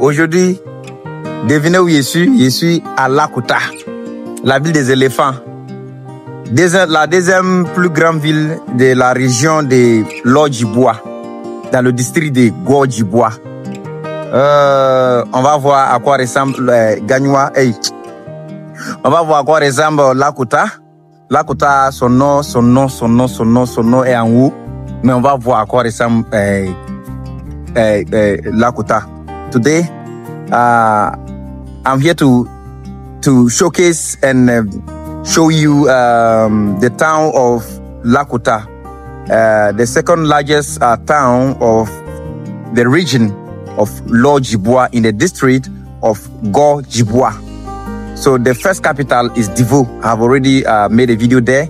Aujourd'hui, devinez où je suis? Je suis à Lakota, la ville des éléphants. La deuxième plus grande ville de la région de Lodjibois, dans le district de Gorjibois. On va voir à quoi ressemble Gagnoua. Hey. On va voir à quoi ressemble Lakota. Lakota, son nom est en haut. Mais on va voir à quoi ressemble Lakota. Today, I'm here to showcase and show you the town of Lakota, the second largest town of the region of Lodjibois in the district of Gorjibois. So the first capital is Divo. I've already made a video there.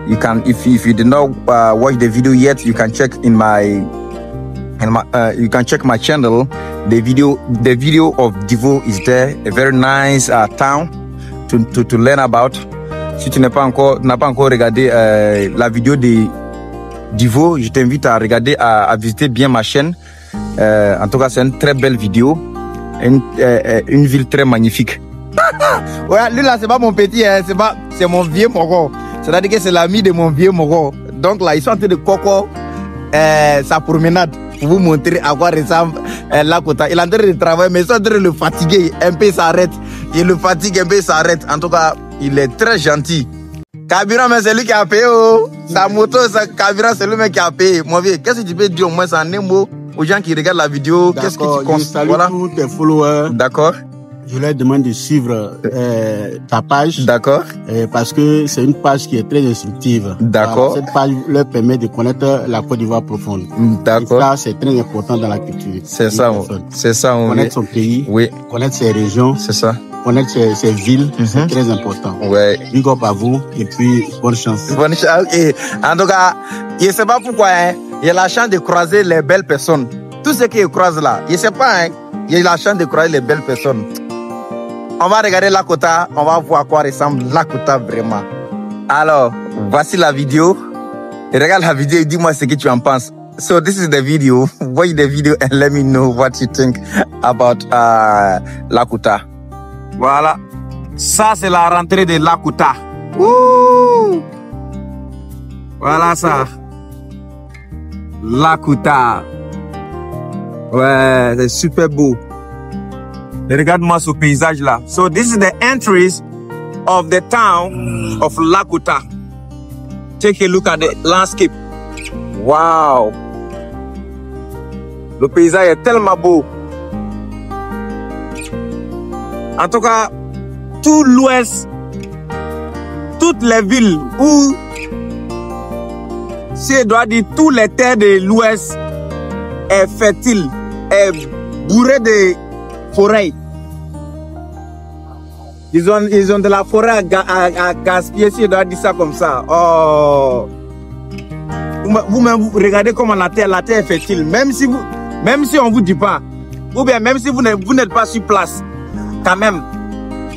You can, if you did not watch the video yet, you can check in my you can check my channel. The video of Divo is there. A very nice town to learn about. Si tu n'as pas encore regardé la vidéo de Divo, je t'invite à regarder, à visiter bien ma chaîne. En tout cas, c'est une très belle vidéo, une ville très magnifique. Ouais, lui là, c'est pas mon petit, hein, c'est mon vieux Moro. C'est-à-dire que c'est l'ami de mon vieux Moro. Donc là, ils sont en train de coco sa promenade pour vous montrer à quoi ressemble Lakota. Il est en train de travailler, mais ils sont en train de le fatiguer. Un peu, il s'arrête. Il le fatigue, un peu, il s'arrête. En tout cas, il est très gentil. Carburant, mais c'est lui qui a payé. Oh. Sa moto, sa carburant, c'est lui qui a payé. Mon vieux, qu'est-ce que tu peux dire au moins en un mot aux gens qui regardent la vidéo? Qu'est-ce que tu constates? Salut voilà. Tous tes followers. D'accord. Je leur demande de suivre ta page. D'accord. Parce que c'est une page qui est très instructive. D'accord. Cette page leur permet de connaître la Côte d'Ivoire profonde. D'accord. Ça, c'est très important dans la culture. C'est ça. C'est ça. Connaître son pays. Oui. Connaître ses régions. C'est ça. Connaître ses villes, c'est très important. Ouais. Big up à vous et puis bonne chance. Bonne chance. Et en tout cas, je ne sais pas pourquoi, hein, il y a la chance de croiser les belles personnes. Tout ce qui croise là, je ne sais pas, hein, il y a la chance de croiser les belles personnes. On va regarder Lakota, on va voir à quoi ressemble Lakota vraiment. Alors, voici la vidéo. Et regarde la vidéo et dis-moi ce que tu en penses. So this is the video. Watch the video and let me know what you think about Lakota. Voilà. Ça, c'est la rentrée de Lakota. Ouh! Voilà ça. Lakota. Ouais, c'est super beau. Et regarde-moi ce paysage là. So this is the entries of the town of Lakota. Take a look at the landscape. Wow. Le paysage est tellement beau. En tout cas, tout l'ouest, toutes les villes où, si je dois dire, tous les terres de l'ouest est fertile, est bourré de forêts. Ils ont de la forêt à gaspiller, si je dois dire ça comme ça. Oh. Vous-même, vous regardez comment la terre est fertile. Même si on vous dit pas, ou bien même si vous n'êtes pas sur place, quand même,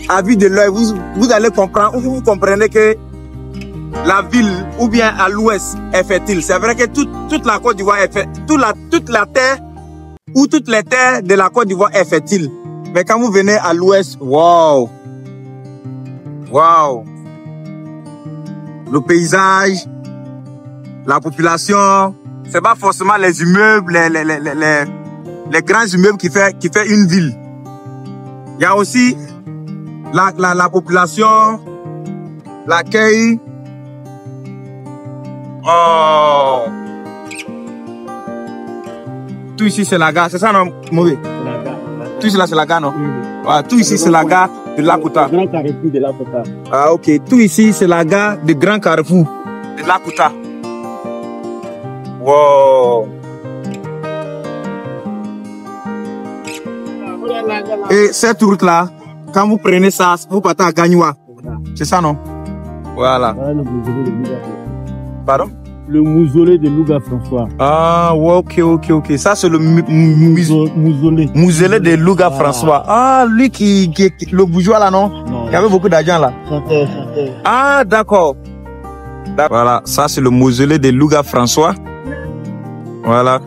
à vue de l'œil, vous allez comprendre, vous comprenez que la ville, ou bien à l'ouest, est fertile. C'est vrai que toute la Côte d'Ivoire est fertile. Toute la terre, ou toutes les terres de la Côte d'Ivoire est fertile. Mais quand vous venez à l'ouest, wow! Wow! Le paysage, la population, c'est pas forcément les immeubles, les grands immeubles qui fait une ville. Il y a aussi la population, l'accueil. Oh! Tout ici c'est la gare, c'est ça non, mauvais? Tout ici là c'est la gare non? Ah, tout ici c'est la gare de Lakota. Grand carrefour de Lakota. Ah ok, tout ici c'est la gare de Grand Carrefour de Lakota. Wow! Et cette route là, quand vous prenez ça, vous partez à Gagnoua. C'est ça non? Voilà. Pardon? Le mausolée de Louga François. Ah, ok. Ça, c'est le mausolée. Mausolée de Louga François. Ah, lui qui le bourgeois là, non? Qui avait beaucoup d'argent là. Chanteur. Ah, d'accord. Voilà, ça, c'est le mausolée de Louga François. Voilà.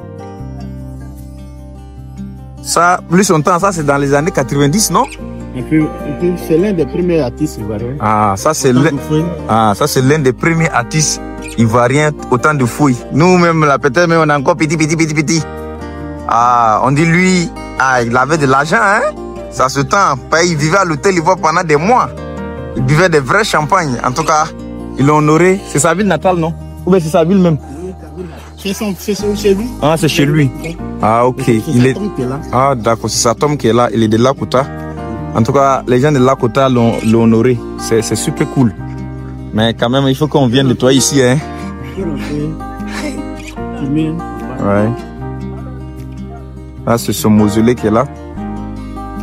Ça, plus son temps, ça c'est dans les années 90, non? Et puis c'est l'un des premiers artistes ivoiriens. Ah, ça c'est l'un des premiers artistes ivoiriens au temps de fouille. Nous-mêmes, là, peut-être même on est encore petit. Ah, on dit lui, ah, il avait de l'argent, hein? Ça se tend. Il vivait à l'hôtel Ivoire pendant des mois. Il buvait des vrais champagnes. En tout cas, il l'a honoré. C'est sa ville natale, non? Ou bien c'est sa ville même? C'est chez lui. Ah, c'est chez lui. Ah, ok. Ah, d'accord. C'est sa tombe qui est là. Il est de Lakota. En tout cas, les gens de Lakota l'ont honoré. C'est super cool. Mais quand même, il faut qu'on vienne nettoyer ici, hein? Ouais. Là, c'est son mausolée qui est là.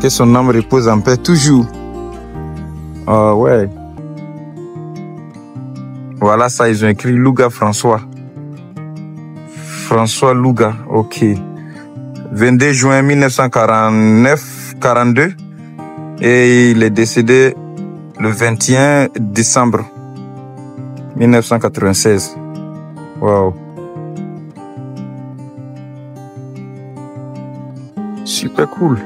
Que son âme repose en paix toujours. Ah, ouais. Voilà, ça, ils ont écrit Louga François. François Louga, ok. 22 juin 1942. Et il est décédé le 21 décembre 1996. Wow. Super cool.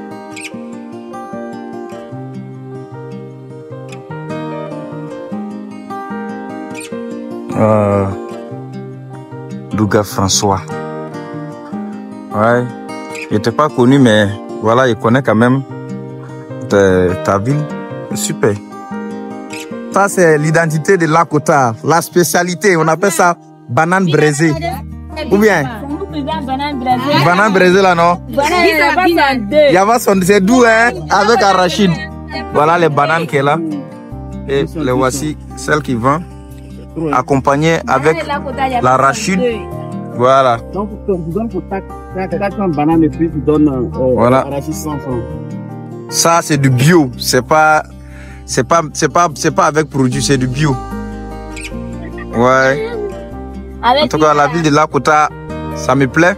Louga François. Ouais. Il n'était pas connu, mais voilà, il connaît quand même ta ville. Super. Ça, c'est l'identité de Lakota. La spécialité, on appelle ça banane braisée. Ou bien? Banane braisée là, non? Il y a c'est doux, hein? Avec arachide. Voilà les bananes qui est là. Et les voici, celles qui vendent. Accompagnées avec l'arachide. Voilà. Donc, tu donnes pour ta banane et puis tu donnes l'arachide 100 francs. Ça, c'est du bio. C'est pas avec produit, c'est du bio. Ouais. En tout cas, la ville de Lakota, ça me plaît.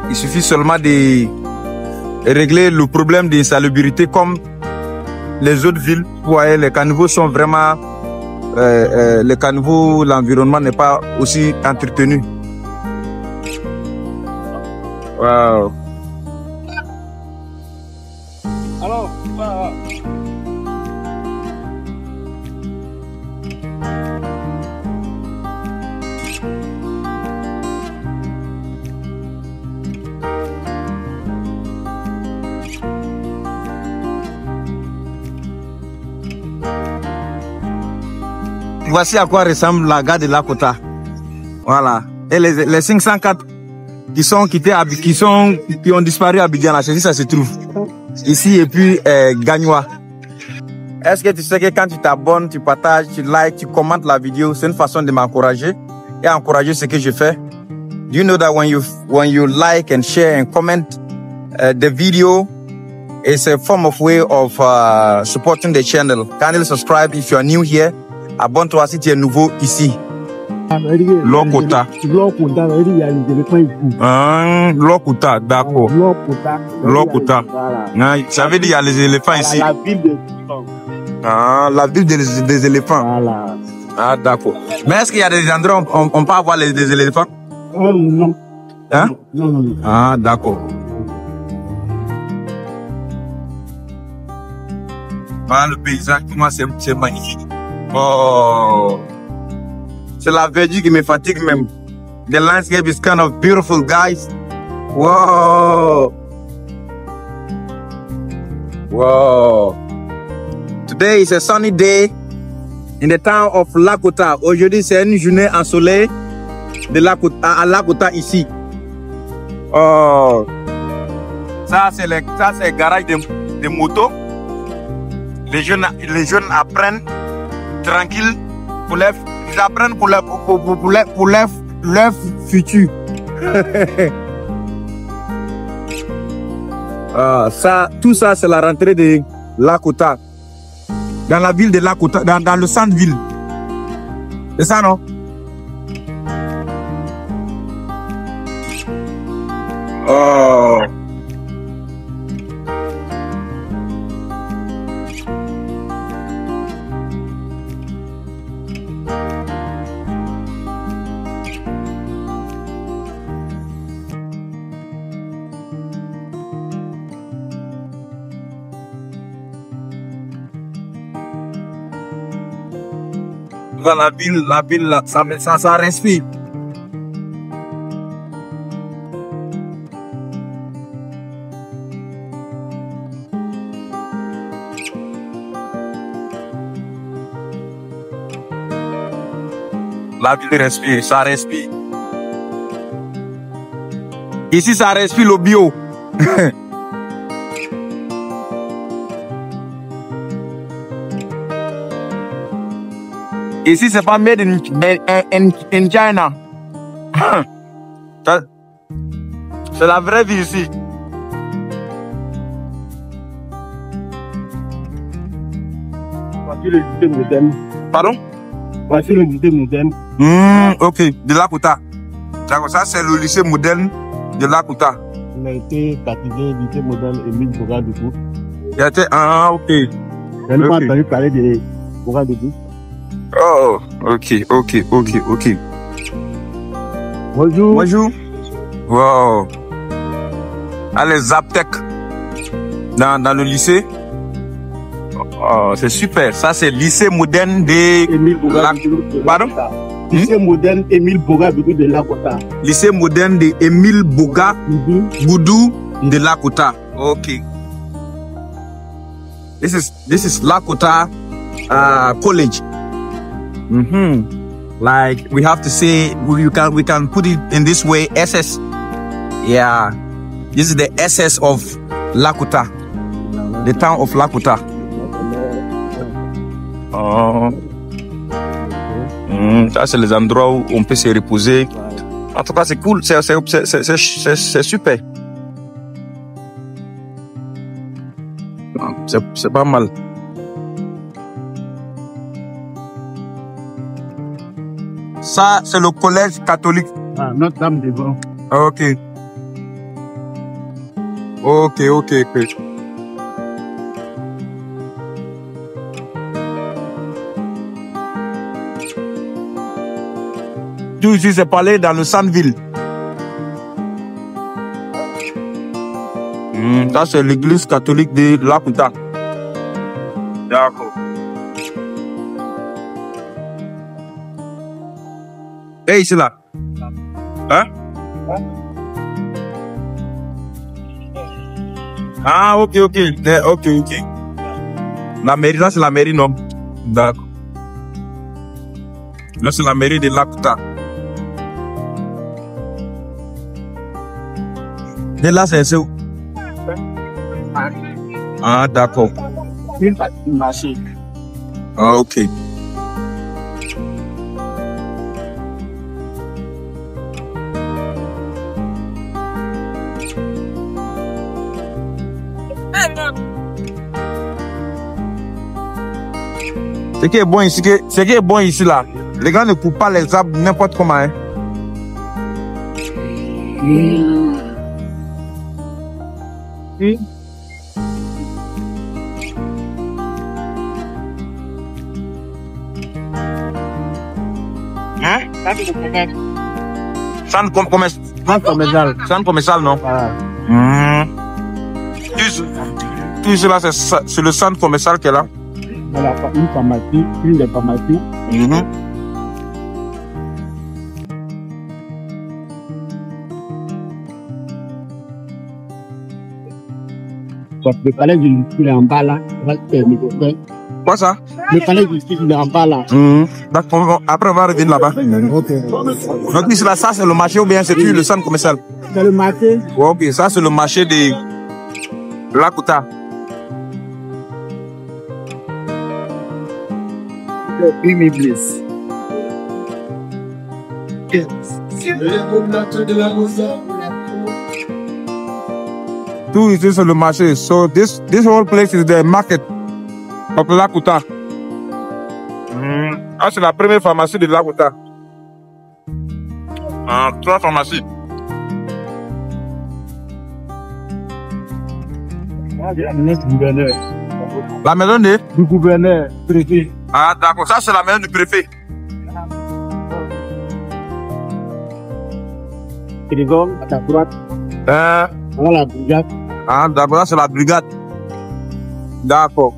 Il suffit seulement de régler le problème d'insalubrité comme les autres villes. Vous voyez, les caniveaux sont vraiment... les caniveaux, l'environnement n'est pas aussi entretenu. Wow. Alors, voici à quoi ressemble la gare de Lakota. Voilà. Et les 504 qui ont disparu à Abidjan, là, c'est ici ça se trouve. Ici et puis Gagnois. Est-ce que tu sais que quand tu t'abonnes, tu partages, tu likes, tu commentes la vidéo, c'est une façon de m'encourager et encourager ce que je fais. Do you know that when you like and share and comment the video, it's a form of way of supporting the channel. Kindly subscribe if you are new here. Abonne-toi si tu es nouveau ici. Lokota. Lokota, il y a les éléphants ici. Lokota, d'accord. Lokota. Ça veut dire qu'il y a les éléphants ici. La ville des éléphants. Ah, la ville des éléphants. Voilà. Ah, d'accord. Mais est-ce qu'il y a des endroits où on peut avoir des éléphants? Non. Hein? Non. Ah, d'accord. Voilà le paysage, comment c'est magnifique. Oh, c'est la verdure qui me fatigue même. The landscape is kind of beautiful, guys. Wow. Wow. Today is a sunny day in the town of Lakota. Aujourd'hui, c'est une journée ensoleillée de Lakota, à Lakota ici. Oh. Ça, c'est le garage de moto. Les jeunes apprennent tranquille ils apprennent pour leur futur. Tout ça, c'est la rentrée de Lakota. Dans la ville de Lakota, dans le centre-ville. C'est ça, non? Oh. La ville, là, ça respire. La ville respire, ça respire. Ici, ça respire le bio. Ici, c'est pas made in China. C'est la vraie vie ici. Voici le lycée moderne. Pardon? Voici le lycée moderne. Ok, de Lakuta. D'accord, ça c'est le lycée moderne de Lakuta. Il a été baptisé lycée moderne Émile Bougadougou. Il a été, ok. Je n'ai pas entendu parler de Bougadougou. Oh, ok. Bonjour. Bonjour. Wow. Ah, les aptèques dans le lycée. Oh, c'est super. Ça, c'est lycée moderne de Émile Bougadougou. Pardon? Lycée moderne Émile Bougadougou de Lakota. Lycée moderne de Émile Bougadougou de Lakota. Okay. This is Lakota College. Like we have to say, we can put it in this way, SS. Yeah, this is the SS of Lakota, the town of Lakota. Oh. Ça, c'est les endroits où on peut se reposer. En tout cas, c'est cool, c'est super. C'est pas mal. Ça, c'est le collège catholique. Ah, Notre-Dame des Vents. Ok. Tout ici, c'est parlé dans le centre-ville. Ça, c'est l'église catholique de Lakuta. D'accord. Et ici, là. Hein? Ah, ok. La mairie, là, c'est la mairie, non? D'accord. Là, c'est la mairie de Lakuta. Et là, c'est où? Ah, d'accord. Une partie du marché. Ah, ok. Ce qui est bon ici, là, les gars ne coupent pas les arbres n'importe comment. Hein. Centre commercial, non? Tout ici, là, c'est le centre commercial qui est là. Voilà, une pharmacie, une des pharmacies. Le palais de justice, il est en bas là. Quoi ça? Le palais de justice, il est en bas là. D'accord, après on va revenir là-bas. Ok. Donc ici là, ça c'est le marché ou bien c'est le centre commercial? C'est le marché. Ok, ça c'est le marché de Lakuta. Bliss. Tout ici c'est le marché. So this whole place is the market of Lakuta. Ah, c'est la première pharmacie de Lakuta. 3 pharmacies. La maison du gouverneur, préfet. Ah, d'accord, ça c'est la maison du préfet. Trésor, à ta droite. Voilà la brigade. Ah, d'accord, là c'est la brigade. D'accord.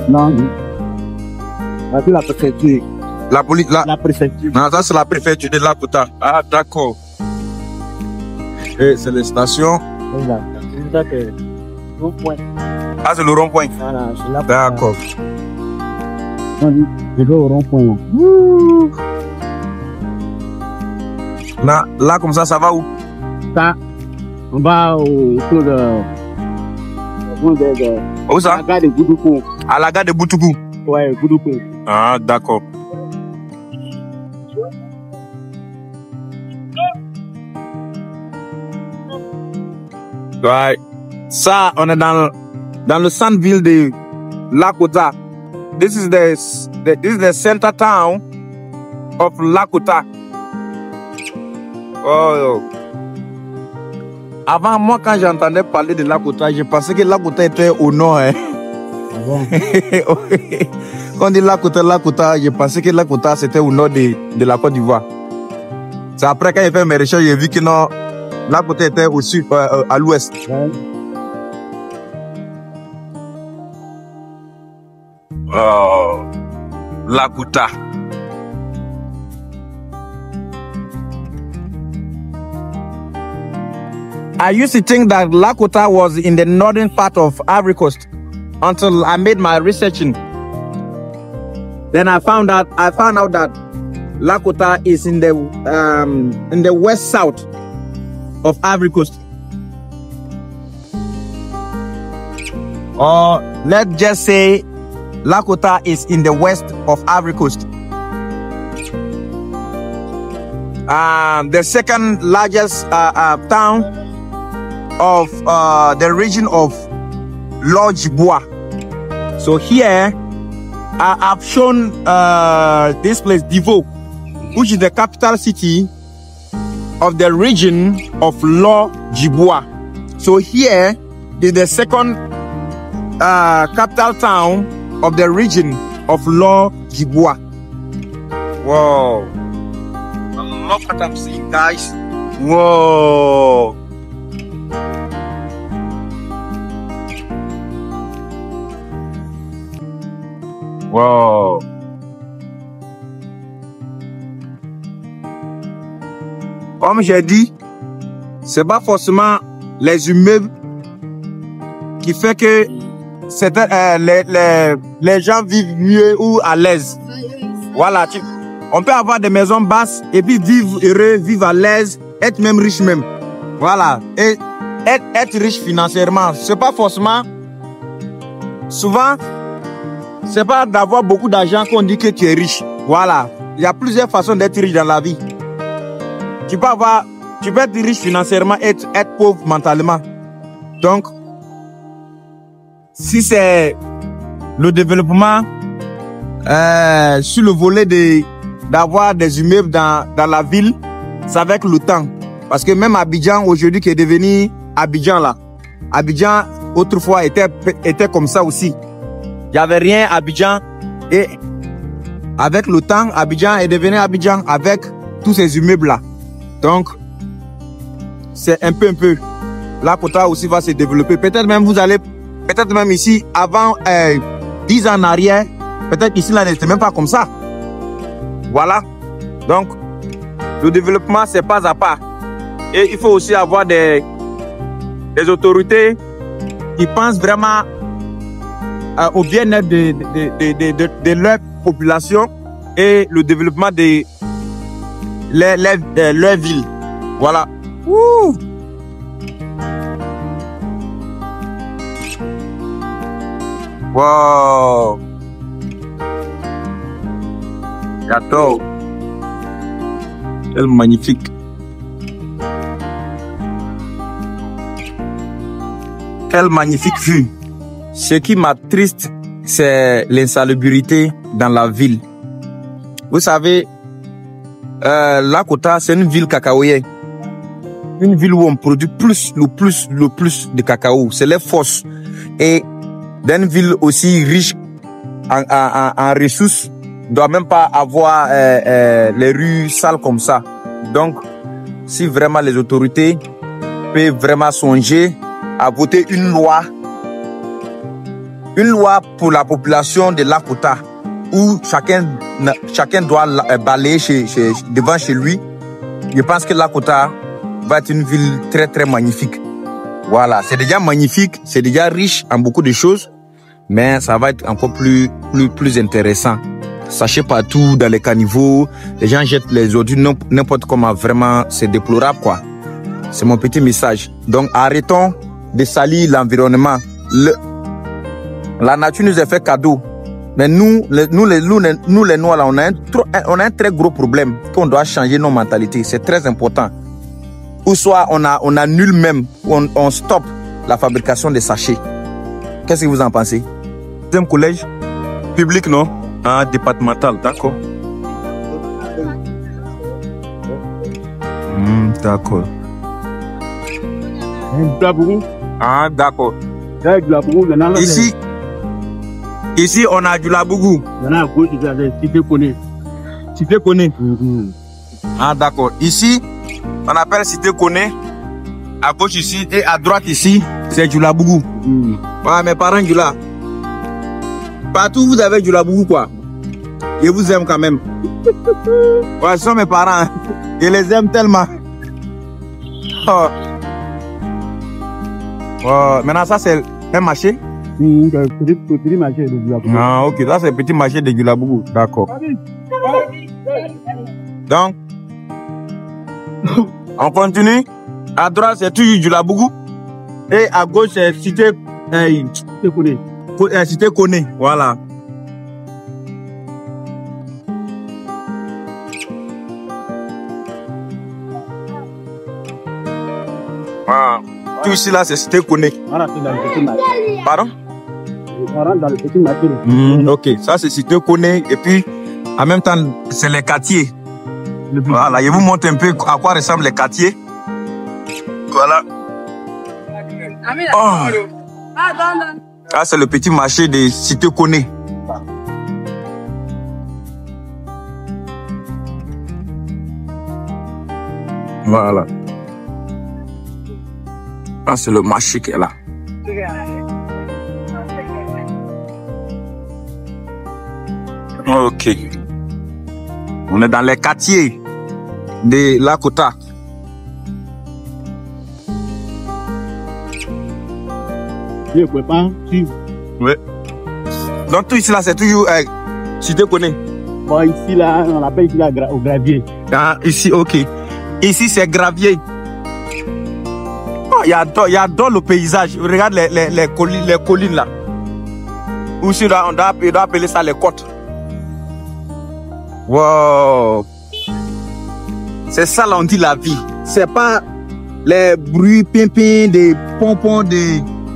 Non. La préfecture. La police, La préfecture. Non, ça c'est la préfecture de Lakota. Ah, d'accord. Et c'est les stations. Ah, c'est le rond-point. Voilà, c'est là. D'accord. Je vais au rond-point. Là, comme ça va où? Ça, on va autour de. Où ça? À la gare de Goudoukou. À la gare de Boutoukou. Ouais, Goudoukou. Ah, d'accord. Ouais. Ça, on est dans le centre-ville de Lakota. This is the center town of Lakota. Oh. Avant, moi, quand j'entendais parler de Lakota, je pensais que Lakota était au nord. Hein. Ah bon? Quand on dit Lakota, je pensais que Lakota c'était au nord de la Côte d'Ivoire. C'est après quand j'ai fait mes recherches, j'ai vu que non, Lakota était au sud, à l'ouest. Ouais. Oh, Lakota. I used to think that Lakota was in the northern part of Ivory Coast until I made my researching. Then I found out that Lakota is in the west south of Ivory Coast. Or let's just say Lakota is in the west of Ivory Coast. The second largest town of the region of Lodge-Bois. So here I've shown this place, Divo, which is the capital city of the region of Lodge-Bois. So here is the second capital town of the region of Lodge-Bois. Whoa. Look what I'm seeing, guys. Whoa. Wow. Comme j'ai dit, c'est pas forcément les immeubles qui fait que les gens vivent mieux ou à l'aise. Voilà, on peut avoir des maisons basses et puis vivre heureux, vivre à l'aise, être même riche même. Voilà, et être riche financièrement, c'est pas forcément. Souvent, c'est pas d'avoir beaucoup d'argent qu'on dit que tu es riche. Voilà. Il y a plusieurs façons d'être riche dans la vie. Tu peux être riche financièrement et être pauvre mentalement. Donc, si c'est le développement sur le volet d'avoir des immeubles dans la ville, c'est avec le temps. Parce que même Abidjan aujourd'hui qui est devenu Abidjan là. Abidjan autrefois était comme ça aussi. Il n'y avait rien à Abidjan et avec le temps, Abidjan est devenu Abidjan avec tous ces immeubles-là. Donc, c'est un peu. Lakota aussi va se développer. Peut-être même ici, avant 10 ans en arrière, peut-être ici, là, n'était même pas comme ça. Voilà. Donc, le développement, c'est pas à pas. Et il faut aussi avoir des autorités qui pensent vraiment au bien-être de leur population et le développement de leur ville. Voilà. Wouh! Wow! J'adore. Quel magnifique. Quelle magnifique vue. Ce qui m'attriste, c'est l'insalubrité dans la ville. Vous savez, Lakota, c'est une ville cacaoyenne. Une ville où on produit le plus de cacao. C'est les forces. Et dans une ville aussi riche en ressources, ne doit même pas avoir les rues sales comme ça. Donc, si vraiment les autorités peuvent vraiment songer à voter une loi pour la population de Lakota, où chacun doit balayer devant chez lui. Je pense que Lakota va être une ville très très magnifique. Voilà, c'est déjà magnifique, c'est déjà riche en beaucoup de choses, mais ça va être encore plus intéressant. Sachez partout dans les caniveaux, les gens jettent les ordures n'importe comment, vraiment c'est déplorable quoi. C'est mon petit message. Donc arrêtons de salir l'environnement. La nature nous a fait cadeau, mais nous les Noirs là, on a un très gros problème qu'on doit changer nos mentalités. C'est très important. Ou soit on annule même, on stoppe la fabrication des sachets. Qu'est-ce que vous en pensez? Deuxième collège public, non? Ah, départemental, d'accord. D'accord. Ah, d'accord. Ici, on a du labougou. Cité Koné. Ah, d'accord. Ici, on appelle Cité Koné. À gauche ici et à droite ici, c'est du labougou. Ouais, mes parents du là. Partout vous avez du labougou quoi. Je vous aime quand même. Ouais, ce sont mes parents. Je les aime tellement. Oh. Oh. Maintenant ça c'est un marché. Petit marché de Gulabougou. Ah ok, ça c'est le petit marché de Gulabougou. D'accord. Donc, on continue. À droite c'est toujours du Labougou. Et à gauche c'est Cité Koné. Cité Koné. Voilà. Ah. Tout ici là c'est Cité Koné. Voilà, c'est dans le petit marché. Pardon? On rentre dans le petit marché. Ok, ça c'est Cité Koné. Et puis en même temps c'est les quartiers. Voilà, je vous montre un peu à quoi ressemblent les quartiers. Voilà. Oh. Ah, c'est le petit marché de Cité Koné. Voilà. Ah, c'est le marché qui est là. Ok. On est dans les quartiers de Lakota. Je ne peux pas suivre. Oui. Donc tout ici là, c'est toujours Cité Koné. Bon, ici là, on appelle ici là au gravier. Ah, ici, ok. Ici, c'est gravier. Oh, j'adore le paysage. Regarde les collines là. Aussi là, on doit appeler ça les côtes. Wow. C'est ça là, on dit la vie. C'est pas les bruits pimpins des pompons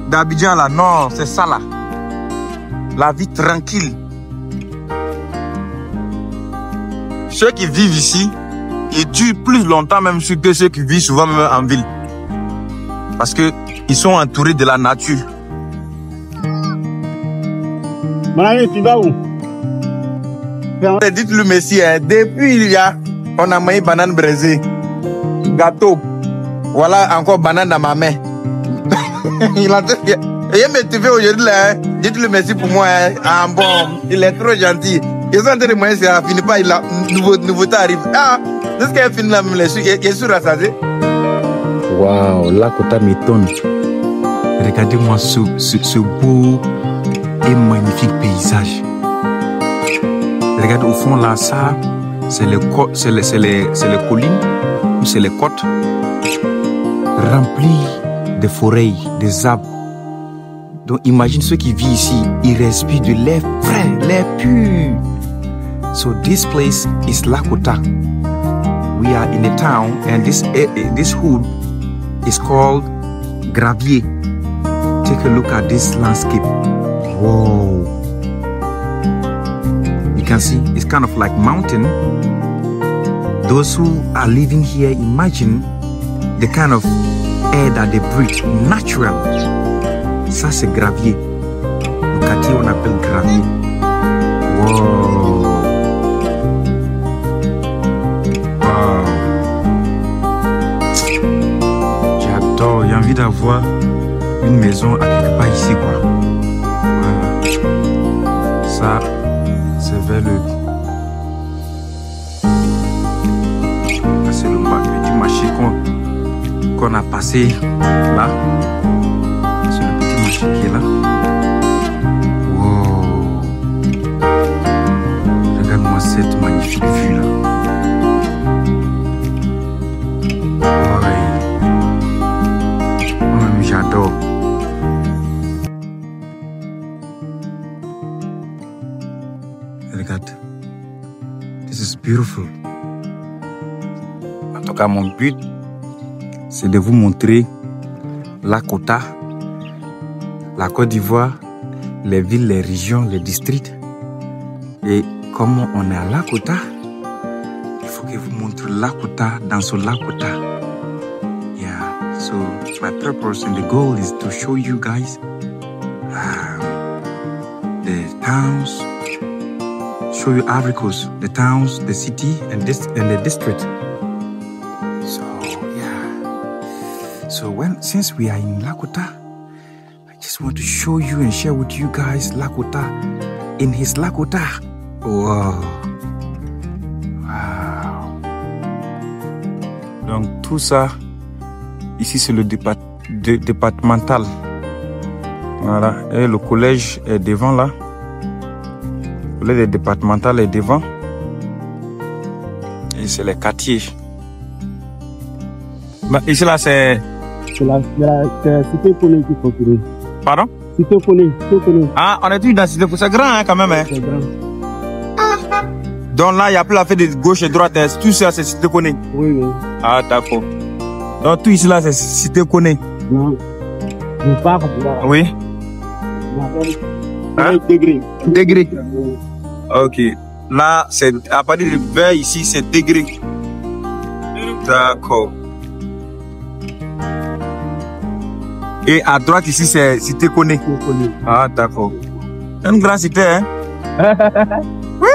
d'Abidjan là. Non, c'est ça là. La vie tranquille. Ceux qui vivent ici, ils durent plus longtemps même que ceux qui vivent souvent même en ville. Parce que ils sont entourés de la nature. Marie, tu vas où? Dites-le merci, hein. Depuis on a mangé banane braisée, gâteau. Voilà encore banane dans ma main. Il a me trouvé aujourd'hui là. Hein. Dites-le merci pour moi. Hein. Ah bon, il est trop gentil. Ils sont en train de manger, ça finit pas, nouveauté arrive. Ah, jusqu'à finir là, je suis rassasié. Waouh, Lakota m'étonne. Regardez-moi ce beau et magnifique paysage. Regarde au fond là, ça, c'est les collines ou c'est les côtes remplies de forêts, des arbres. Donc imagine ceux qui vivent ici, ils respirent de l'air frais, l'air pur. So this place is Lakota. We are in a town and this hood is called Gravier. Take a look at this landscape. Whoa. You can see it's kind of like mountain. Those who are living here, imagine the kind of air that they breathe, natural. Ça c'est Gravier. Le quartier on appelle Gravier. Wow. Wow. d'avoir une maison à quelque part ici, quoi. Voilà. Ça, c'est vers le... C'est le petit marché qu'on a passé là. C'est le petit marché qui est là. Wow. Regarde-moi cette magnifique vue là. J'adore. Regarde. This is beautiful. En tout cas, mon but, c'est de vous montrer Lakota, la Côte d'Ivoire, les villes, les régions, les districts. Et comme on est à Lakota, il faut que je vous montre Lakota dans ce Lakota. Yeah, so my purpose and the goal is to show you guys the towns, show you Ivory Coast, the towns, the city, and the district. So yeah. So since we are in Lakota, I just want to show you and share with you guys Lakota in his Lakota. Wow. Wow. Donc tout ça, ici c'est le départemental. Voilà. Et le collège est devant là. Le collège départemental est devant. Et c'est les quartiers. Bah, ici là c'est... C'est la cité Koné qui faut trouver. Pardon? Cité Koné. Ah, on est tous dans Cité Koné. C'est grand hein, quand même. Hein? C'est grand. Donc là, il n'y a plus la fête de gauche et droite. Hein. Tout ça, c'est Cité Koné. Oui, oui. Ah, d'accord. Donc tout ici là, c'est Cité Koné. Non. Je pars. Oui. Hein? Degré. Ok. Là, c'est à partir du vert ici, c'est degré. D'accord. Et à droite ici, c'est Cité Koné. Ah, d'accord. Une grande cité, hein? Oui.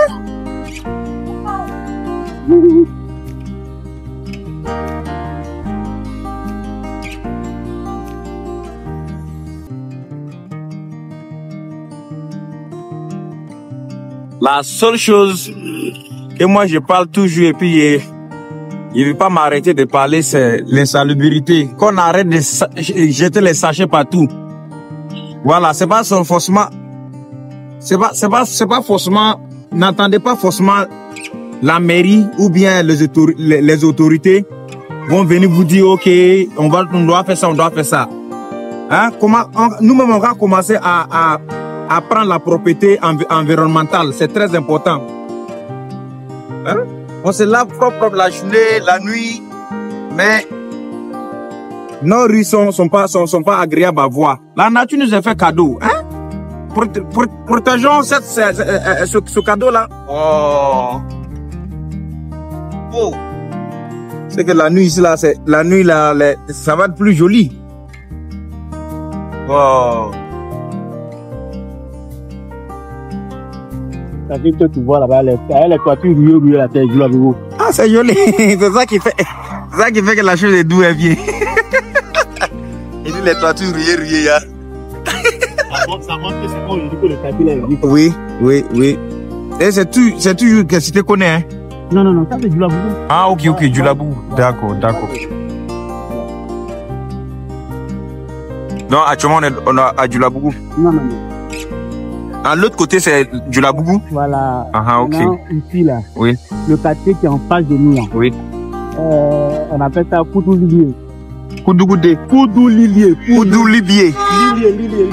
La seule chose que moi je parle toujours et puis je ne vais pas m'arrêter de parler, c'est l'insalubrité. Qu'on arrête de jeter les sachets partout. Voilà, c'est pas forcément, c'est pas forcément, n'attendez pas forcément la mairie ou bien les autorités vont venir vous dire ok, on doit faire ça, Hein? Nous-mêmes on va commencer à prendre la propriété environnementale, c'est très important. Hein? On se lave propre la journée, la nuit, mais nos rues sont pas agréables à voir. La nature nous a fait cadeau. Hein? Protégeons ce cadeau-là. Oh. Oh. C'est que la nuit ici, là, ça va être plus joli. Wow. Tu vois là-bas, les toitures ruées, la terre jolie. Ah, c'est joli. C'est ça qui fait que la chose est douce et bien. Il dit les toitures ruées, hein. Ça montre que c'est pas aujourd'hui que le tapis est vif. Oui. Et c'est toujours que si tu connais, hein? Non, ça c'est du labou. Ah, ok, du labou. D'accord. Non, actuellement, on a à du labou. Non. À l'autre côté, c'est du labougou. Voilà. Ah, ok. Non, ici, là. Oui. Le quartier qui est en face de nous, là. Oui. On appelle ça Koudou-Lilier. Koudou-Goudé. Koudou-Lilier. Koudou-Libier.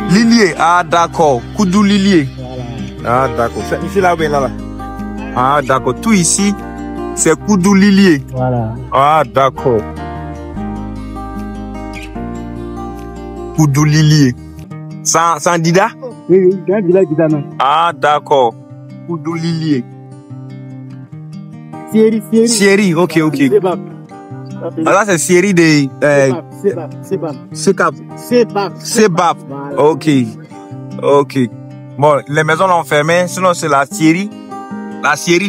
Lilier. Ah, d'accord. Koudou-Lilier. Voilà. Ah, d'accord. C'est ici, là, ou bien là? Ah, d'accord. Tout ici, c'est Koudou-Lilier. Voilà. Ah, d'accord. Koudou-Lilier. Sans Dida? Oui, c'est Dida qui donne. Ah, d'accord. Koudou-Lilier. Sieri, ok. Ah, là, c'est Sieri de... Sebab. Ok. Bon, les maisons l'ont fermé, sinon c'est la Sieri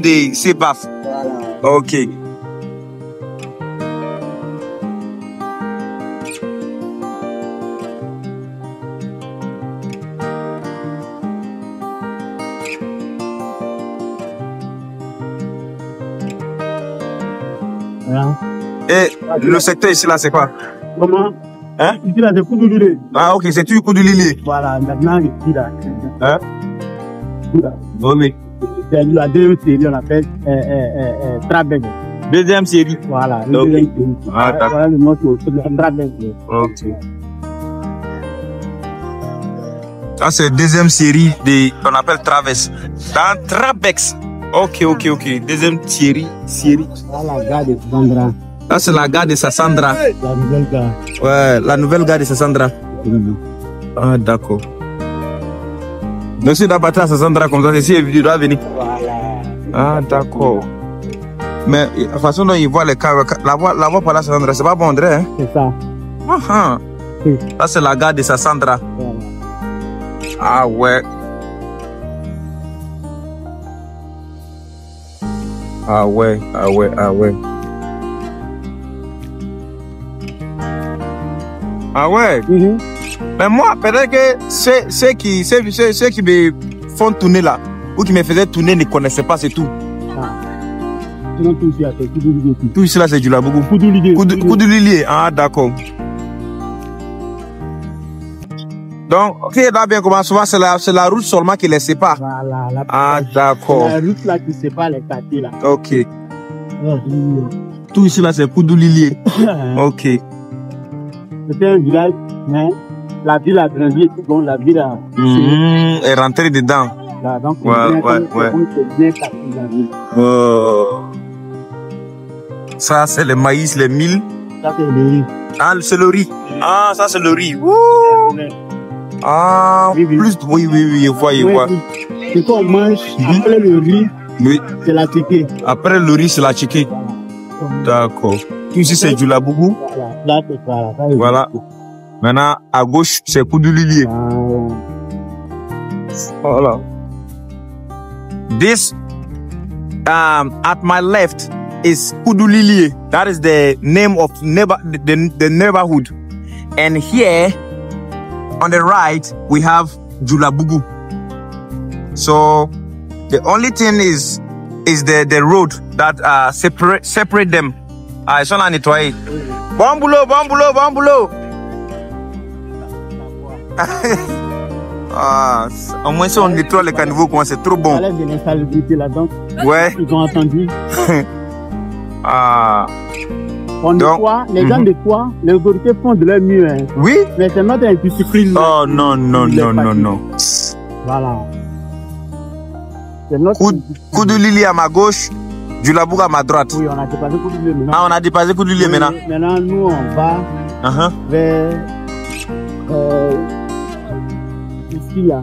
de Sebab. Voilà. Ok. Hein? Et le secteur ici, là, c'est quoi? Comment? Hein? Ici, là, c'est Koudoulilé. Ah, ok, c'est du Koudoulilé. Voilà, maintenant, ici, là. Hein? Oui. C'est la deuxième série, on appelle Trabeg. Deuxième série. Voilà, Ok. deuxième série. Ah, d'accord. Voilà le nom de Trabeg. Ok. Ça, c'est deuxième série qu'on appelle Traves. Dans Trabex. Ok. Deuxième série. Voilà, la gare de Sandra. Ça, c'est la gare de Sassandra. La nouvelle gare. Ouais, la nouvelle gare de Sassandra. Ah, d'accord. Donc, si tu dois partir à Sassandra comme ça, c'est si tu dois venir. Voilà. Ah, d'accord. Mais la façon dont ils voient les cars, la voie par là, Sassandra, c'est pas bon, André, hein? C'est ça. Ah, Oui. ça, c'est la gare de Sassandra. Voilà. Ah, ouais. Ah, ouais. Ah, ouais. Mais moi, peut-être que ceux qui me font tourner là, ou qui me faisaient tourner ne connaissaient pas, c'est tout. Ah. Sinon, tout ici, c'est Koudoulilé. Tout ici là, c'est du Labougou. Koudoulilé. Koudoulilé. Ah, d'accord. Donc, ok, là, bien comment souvent, c'est la route seulement qui les sépare. Voilà. Ah, d'accord. La route là qui sépare les quartiers là. Ok. Tout ici là, c'est Koudoulilé. Ok. C'était un village, mais la ville a grandi, donc la ville a... est rentrée dedans. Là, donc, Ouais. c'est bien cassé la ville. Ça, c'est le maïs, les mil. Ça, c'est le riz. Ah, c'est le riz. Ah, ça, c'est le riz. Wouh. Ah, Oui. plus. Oui, je vois. Ce qu'on mange après le riz, Oui. c'est la ticket. Après le riz, c'est la chicken. D'accord. Tout ici, c'est du Labougou. Voilà. Là, c'est ça. Voilà. Maintenant, à gauche, c'est Koudoulilé. Voilà. This, at my left is Koudoulilé. That is the name of the neighborhood. And here, on the right, we have Julabougou. So, the only thing is the road that separate them. Ah, ils sont là à nettoyer. Bon boulot. Ah, au moins si on nettoie les caniveaux, c'est trop bon. Voilà, de l'insalubrité là-dedans. Ouais. Ils ont entendu. Ah. On nettoie, les gens nettoient, les autorités font de leur mieux. Hein. Oui. Mais c'est notre indiscipline. Oh non. Voilà. C'est notre Koudoulilé à ma gauche, Julabougou à ma droite. Oui, on a dépassé Koudoulilé maintenant. Ah, on a dépassé Koudoulilé maintenant. Maintenant, nous, on va vers ici là.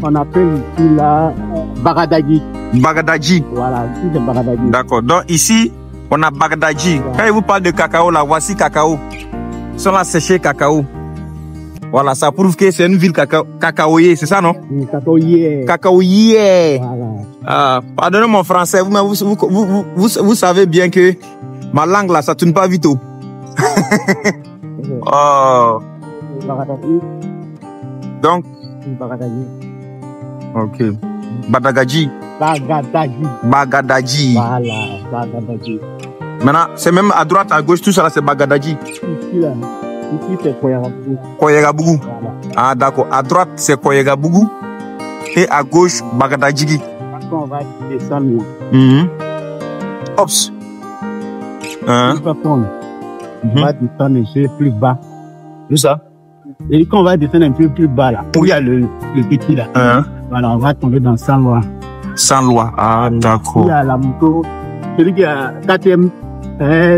On appelle ici là Bagadadji. Bagadadji. Voilà, ici c'est Bagadadji. D'accord. Donc ici, on a Bagadadji. Quand il vous parle de cacao, là, voici cacao. Ils sont là séchés cacao. Voilà, ça prouve que c'est une ville cacaoyer, c'est ça, non? Cacaoyer. Cacaoyer. Voilà. Ah, pardonnez mon français, vous savez bien que ma langue là, ça tourne pas vite. Oh. Donc. Ok. Bagadadji. Voilà, Bagadadji. Maintenant, c'est même à droite, à gauche, tout ça là, c'est Bagadadji. Ici là. Ici, c'est Koyegabougou. Koyegabougou. Voilà. Ah, d'accord. À droite, c'est Koyegabougou. Et à gauche, Bagadadji. On va descendre. Ops. On va descendre un peu plus bas. Où ça? Et quand on va descendre un peu plus bas là, où il y a le petit là. Voilà, on va tomber dans Sans Loi. Sans Loi. Ah, d'accord. Il y a la moto. Celui qui a 4e.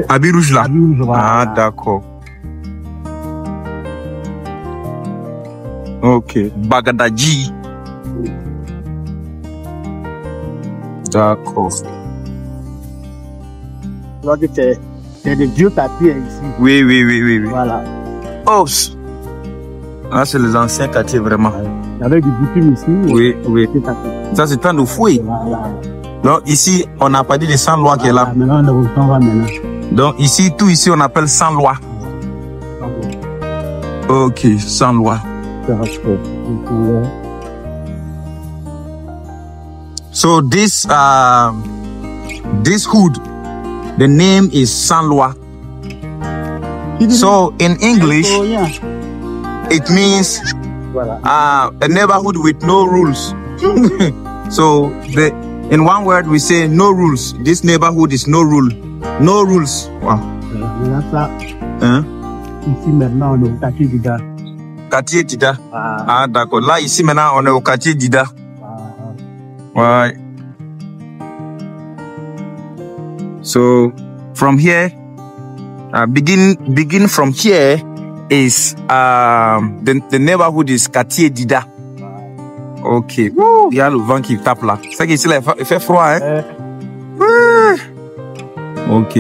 Habit rouge là. Voilà. Ah, d'accord. Ok. Bagadadji. D'accord. Donc c'est des vieux papiers ici. Oui. Voilà. Ops. Ah, c'est les anciens quartiers vraiment. Il y avait du bitume ici. Oui. Ça, c'est tant de fouilles. Voilà. Donc, ici, on n'a pas dit de Sans Loi qui est là. Maintenant, on va maintenant. Donc, ici, tout ici, on appelle Sans Loi. Ok, Sans Loi. So, this hood The name is Saint-Loi. So in English, it means a neighborhood with no rules. So in one word, we say no rules. This neighborhood is no rule. No rules. Wow. Ici maintenant on est au quartier Dida. Quartier Dida. Ah d'accord. Là ici maintenant on est au quartier Dida. Ouais. So from here, begin from here is the neighborhood is quartier Dida. Ok. Il y a le vent qui tape là. C'est qu'ici là il fait froid hein. Ok.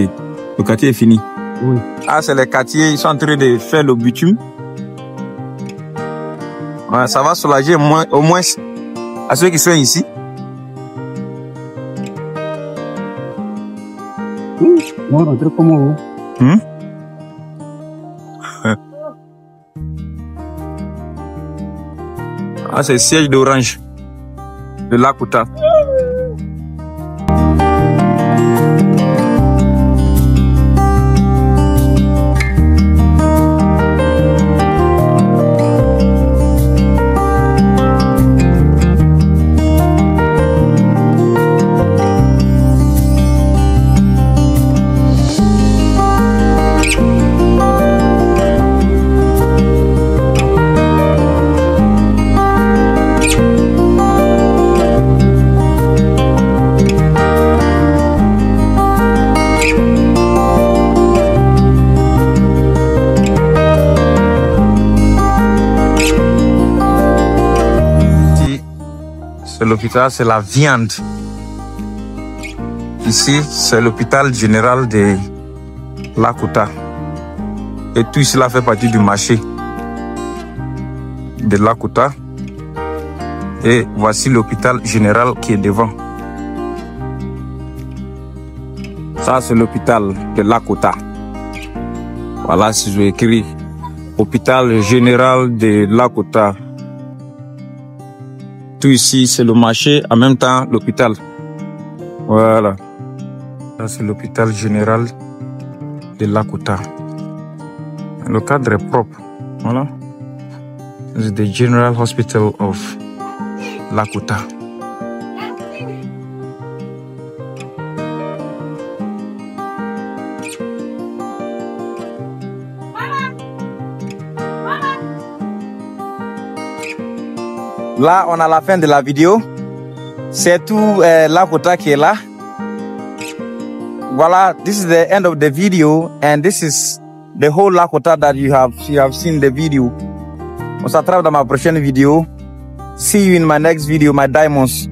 Le quartier est fini. Oui. Ah, c'est les quartiers, ils sont en train de faire le bitume. Ouais, ça va soulager au moins à ceux qui sont ici. On va rentrer comment Ah, c'est le siège d'Orange de Lakota. C'est l'hôpital, c'est la viande. Ici, c'est l'hôpital général de Lakota. Et tout cela fait partie du marché de Lakota. Et voici l'hôpital général qui est devant. Ça, c'est l'hôpital de Lakota. Voilà, si je écris hôpital général de Lakota. Tout ici, c'est le marché, en même temps, l'hôpital. Voilà. Ça, c'est l'hôpital général de Lakota. Le cadre est propre. Voilà. C'est the General Hospital of Lakota. Là, on a la fin de la vidéo. C'est tout Lakota qui est là. Voilà, this is the end of the video, and this is the whole Lakota that you have seen the video. On se retrouve dans ma prochaine vidéo. See you in my next video, my diamonds.